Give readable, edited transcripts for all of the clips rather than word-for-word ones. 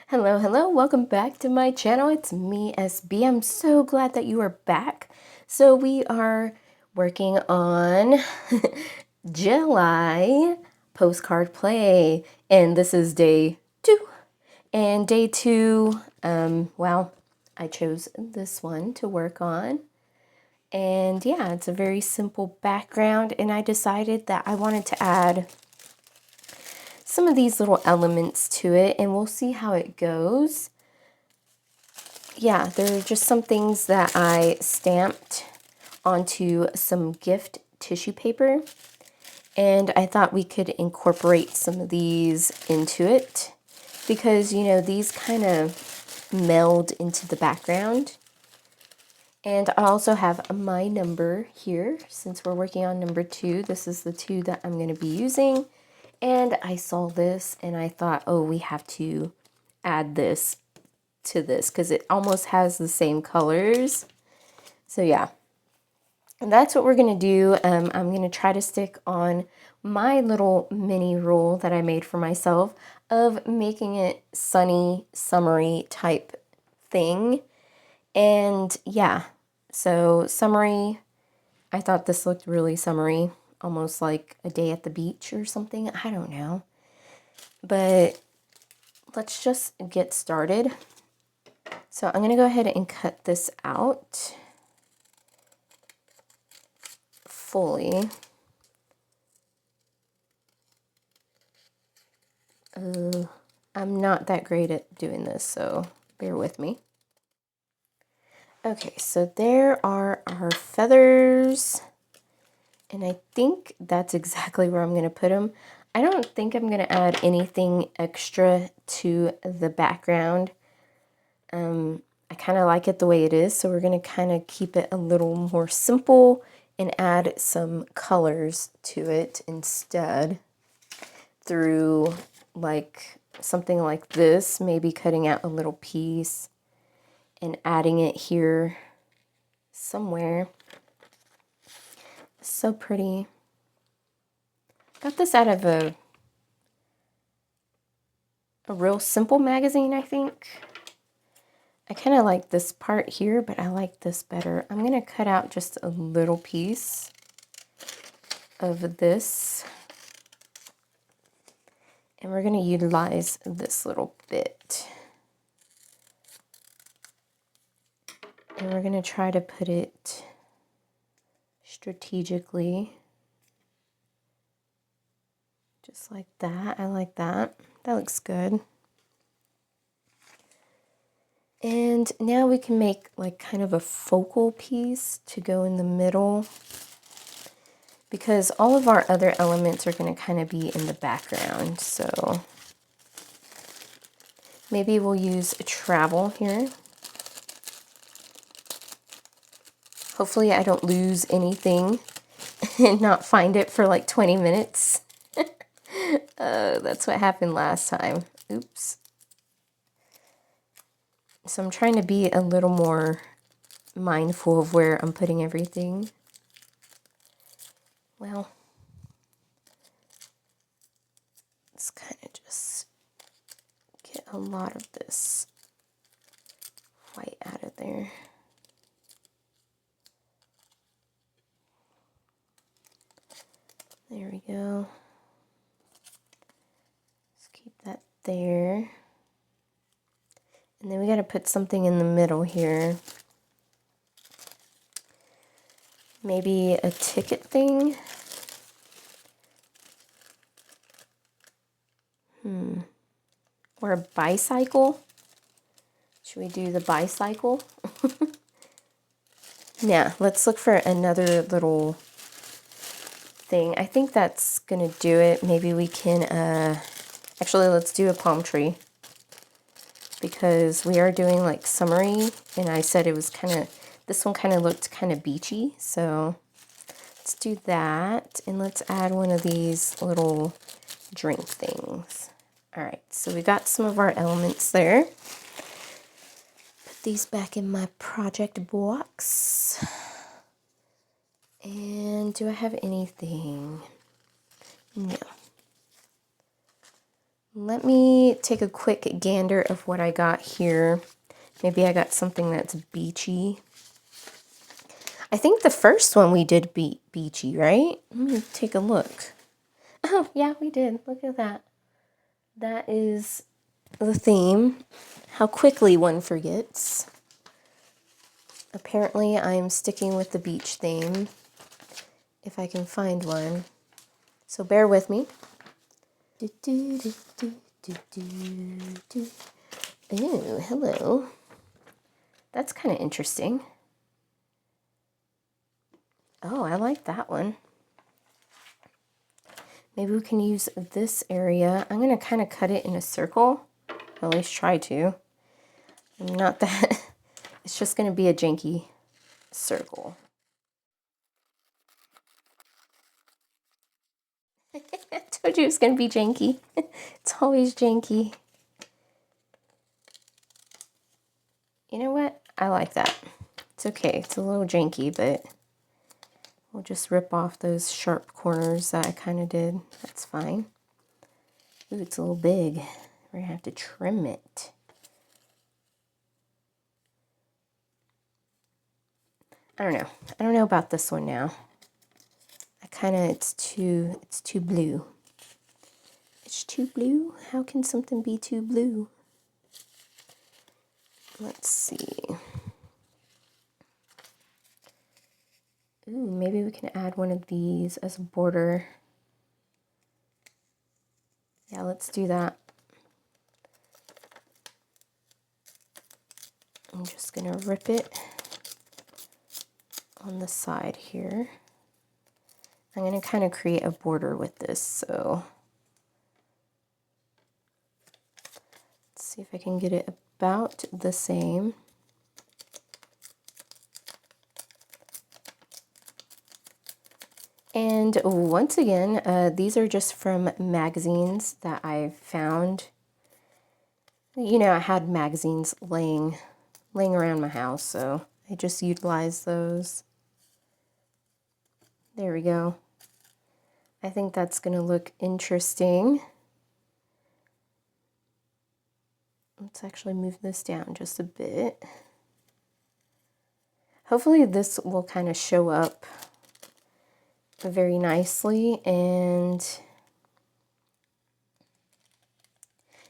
Hello, hello, welcome back to my channel. It's me, SB. I'm so glad that you are back. So we are working on July postcard play, and this is day 2. And day 2, well, I chose this one to work on. And yeah, it's a very simple background, and I decided that I wanted to add some of these little elements to it, and we'll see how it goes. Yeah, there are just some things that I stamped onto some gift tissue paper, and I thought we could incorporate some of these into it because, you know, these kind of meld into the background. And I also have my number here since we're working on number 2. This is the 2 that I'm going to be using. And I saw this and I thought, oh, we have to add this to this because it almost has the same colors. So yeah, and that's what we're going to do. I'm going to try to stick on my little mini rule that I made for myself of making it sunny, summery type thing. And yeah, so summery, I thought this looked really summery, almost like a day at the beach or something. I don't know. But let's just get started. So I'm going to go ahead and cut this out fully. I'm not that great at doing this, so bear with me. Okay, so there are our feathers, and I think that's exactly where I'm going to put them. I don't think I'm going to add anything extra to the background. I kind of like it the way it is, so we're going to kind of keep it a little more simple and add some colors to it instead through like something like this, maybe cutting out a little piece and adding it here somewhere. So pretty. Got this out of a real simple magazine, I think. I kind of like this part here, but I like this better. I'm going to cut out just a little piece of this. And we're going to utilize this little bit. And we're going to try to put it strategically. Just like that. I like that. That looks good. And now we can make like kind of a focal piece to go in the middle, because all of our other elements are going to kind of be in the background. So maybe we'll use a travel here. Hopefully I don't lose anything and not find it for like 20 minutes. That's what happened last time. Oops. So I'm trying to be a little more mindful of where I'm putting everything. Well, let's kind of just get a lot of this white out of there. There we go. Let's keep that there. And then we got to put something in the middle here. Maybe a ticket thing. Or a bicycle. Should we do the bicycle? Yeah, let's look for another little thing. I think that's gonna do it. Maybe we can, actually let's do a palm tree, because we are doing like summery, and I said it was kind of, this one kind of looked kind of beachy, so let's do that. And let's add one of these little drink things. All right, so we got some of our elements there. Put these back in my project box. And do I have anything? No. Let me take a quick gander of what I got here. Maybe I got something that's beachy. I think the first one we did beachy, right? Let me take a look. Oh, yeah, we did. Look at that. That is the theme. How quickly one forgets. Apparently, I'm sticking with the beach theme, if I can find one. So bear with me. Ooh, hello. That's kind of interesting. Oh, I like that one. Maybe we can use this area. I'm going to kind of cut it in a circle. At least try to. Not that... It's just going to be a janky circle. I told you it was going to be janky. It's always janky. You know what? I like that. It's okay. It's a little janky, but we'll just rip off those sharp corners that I kind of did. That's fine. Ooh, it's a little big. We're going to have to trim it. I don't know. I don't know about this one now. It's too blue. It's too blue? How can something be too blue? Let's see. Ooh, maybe we can add one of these as a border. Yeah, let's do that. I'm just gonna rip it on the side here. I'm gonna kind of create a border with this, so let's see if I can get it about the same. And once again, these are just from magazines that I found. You know, I had magazines laying around my house, so I just utilized those. There we go. I think that's going to look interesting. Let's actually move this down just a bit. Hopefully this will kind of show up very nicely, and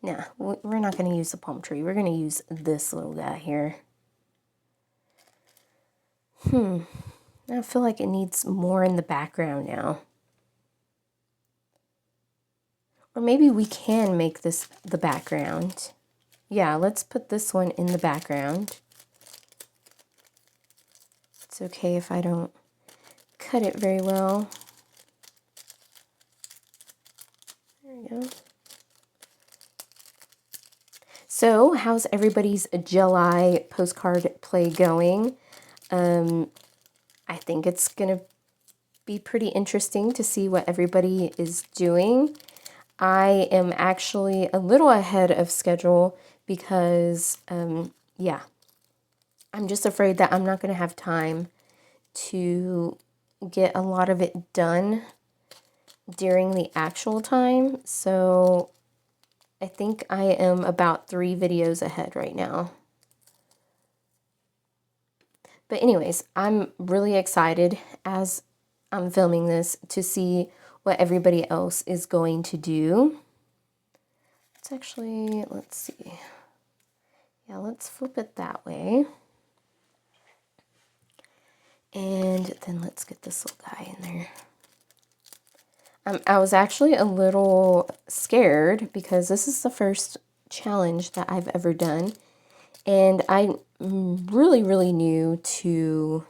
no, we're not going to use the palm tree. We're going to use this little guy here. I feel like it needs more in the background now. Or maybe we can make this the background. Yeah, let's put this one in the background. It's okay if I don't cut it very well. There we go. So, how's everybody's July postcard play going? I think it's going to be pretty interesting to see what everybody is doing. I am actually a little ahead of schedule because, yeah, I'm just afraid that I'm not going to have time to get a lot of it done during the actual time. So I think I am about 3 videos ahead right now. But anyways, I'm really excited as I'm filming this to see what everybody else is going to do. It's actually, let's see. Yeah, let's flip it that way. And then let's get this little guy in there. I was actually a little scared because this is the first challenge that I've ever done. And I'm really new to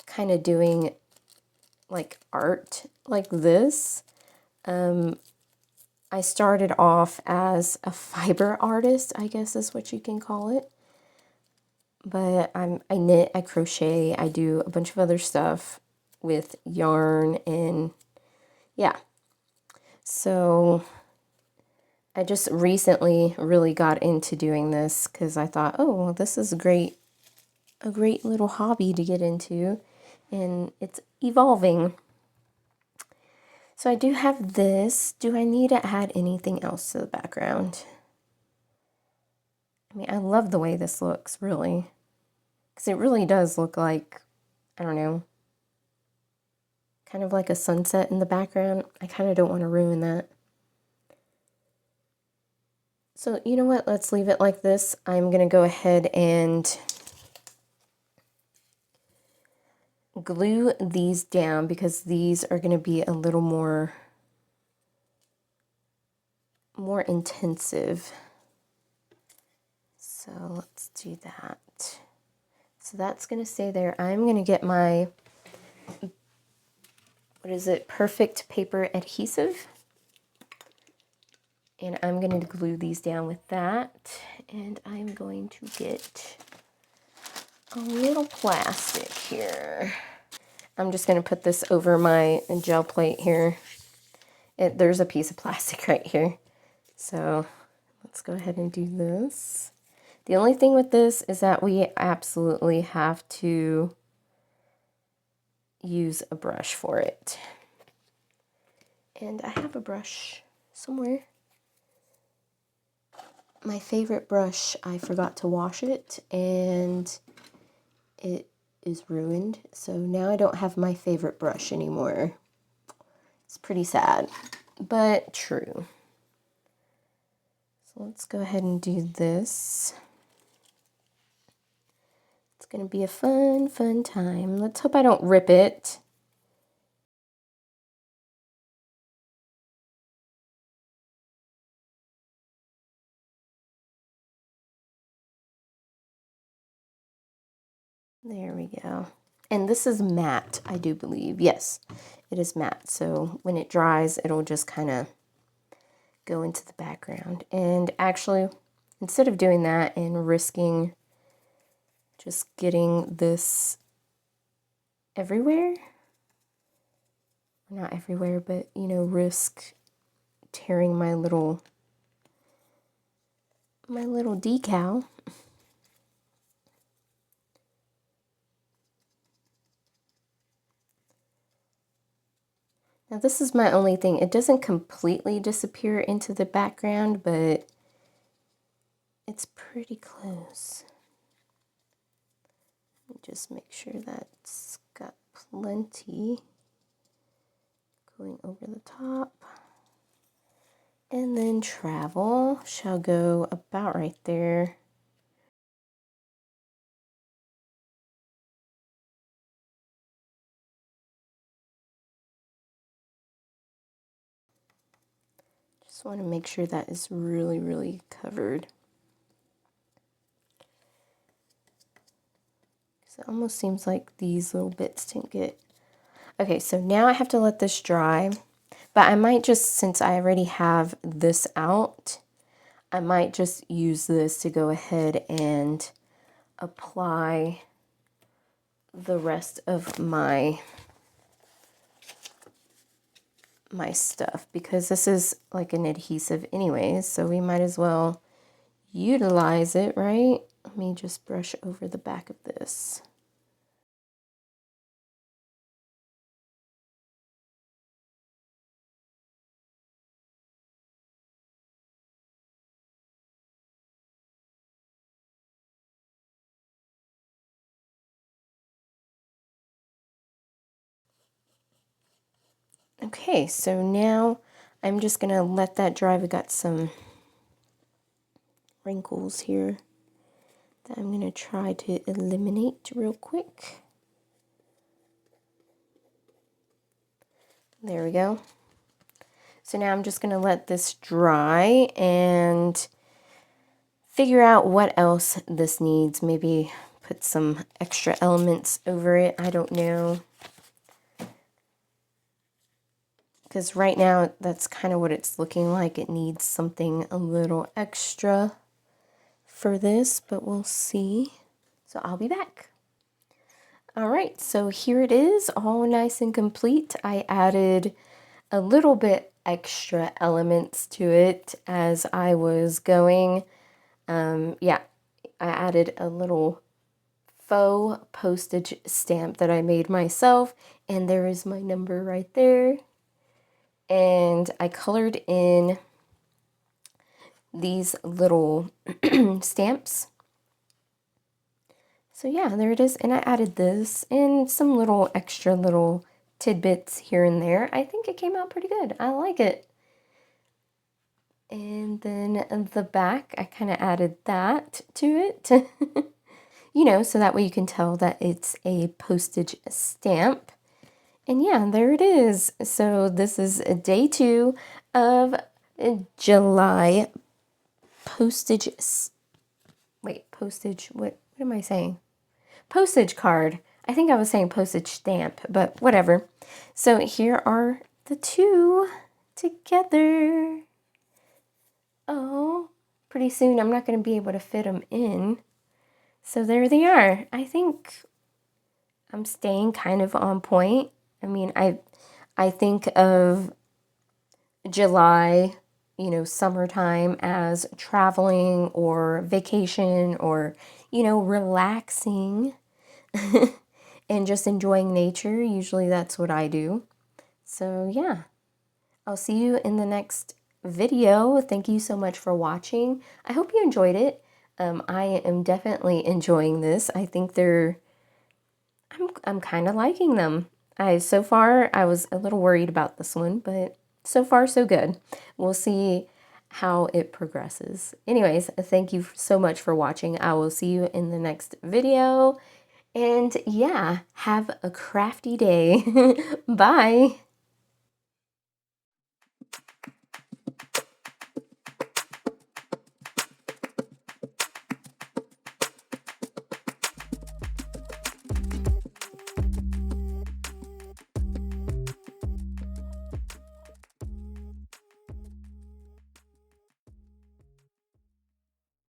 kind of doing like art like this. I started off as a fiber artist, I guess is what you can call it. But I knit, I crochet, I do a bunch of other stuff with yarn, and yeah. So I just recently really got into doing this because I thought, oh, well, this is a great little hobby to get into, and it's evolving. So I do have this. Do I need to add anything else to the background? I mean, I love the way this looks, really. Because it really does look like, I don't know, kind of like a sunset in the background. I kind of don't want to ruin that. So you know what? Let's leave it like this. I'm going to go ahead and glue these down because these are going to be a little more intensive. So let's do that. So that's going to stay there. I'm going to get my, what is it, Perfect Paper Adhesive. And I'm going to glue these down with that. And I'm going to get a little plastic here. I'm just going to put this over my gel plate here. There's a piece of plastic right here. So let's go ahead and do this. The only thing with this is that we absolutely have to use a brush for it. And I have a brush somewhere. My favorite brush, I forgot to wash it and it is ruined. So now I don't have my favorite brush anymore. It's pretty sad, but true. So let's go ahead and do this. It's going to be a fun time. Let's hope I don't rip it. There we go. And this is matte, I do believe. Yes, it is matte. So when it dries, it'll just kind of go into the background. And actually, instead of doing that and risking just getting this everywhere, not everywhere, but, you know, risk tearing my little decal. Now this is my only thing. It doesn't completely disappear into the background, but it's pretty close. Just make sure that's got plenty going over the top. And then travel shall go about right there. Just want to make sure that is really covered. Because it almost seems like these little bits didn't get... Okay, so now I have to let this dry. But I might just, since I already have this out, I might just use this to go ahead and apply the rest of my stuff, because this is like an adhesive anyways, so we might as well utilize it, right? Let me just brush over the back of this. Okay, so now I'm just gonna let that dry. We got some wrinkles here that I'm gonna try to eliminate real quick. There we go. So now I'm just gonna let this dry and figure out what else this needs. Maybe put some extra elements over it. I don't know. Because right now, that's kind of what it's looking like. It needs something a little extra for this, but we'll see. So I'll be back. All right, so here it is, all nice and complete. I added a little bit extra elements to it as I was going. Yeah, I added a little faux postage stamp that I made myself, and there is my number right there. and I colored in these little stamps. So yeah, there it is. And I added this and some little extra little tidbits here and there. I think it came out pretty good. I like it. And then the back, I kind of added that to it. You know, so that way you can tell that it's a postage stamp. And yeah, there it is. So this is day 2 of July postage, what am I saying? Postage card. I think I was saying postage stamp, but whatever. So here are the two together. Oh, pretty soon I'm not going to be able to fit them in. So there they are. I think I'm staying kind of on point. I mean, I think of July, you know, summertime as traveling or vacation or, you know, relaxing and just enjoying nature. Usually that's what I do. So yeah, I'll see you in the next video. Thank you so much for watching. I hope you enjoyed it. I am definitely enjoying this. I think I'm kind of liking them. So far, I was a little worried about this one, but so far so good. We'll see how it progresses. Anyways, thank you so much for watching. I will see you in the next video. And yeah, have a crafty day. Bye.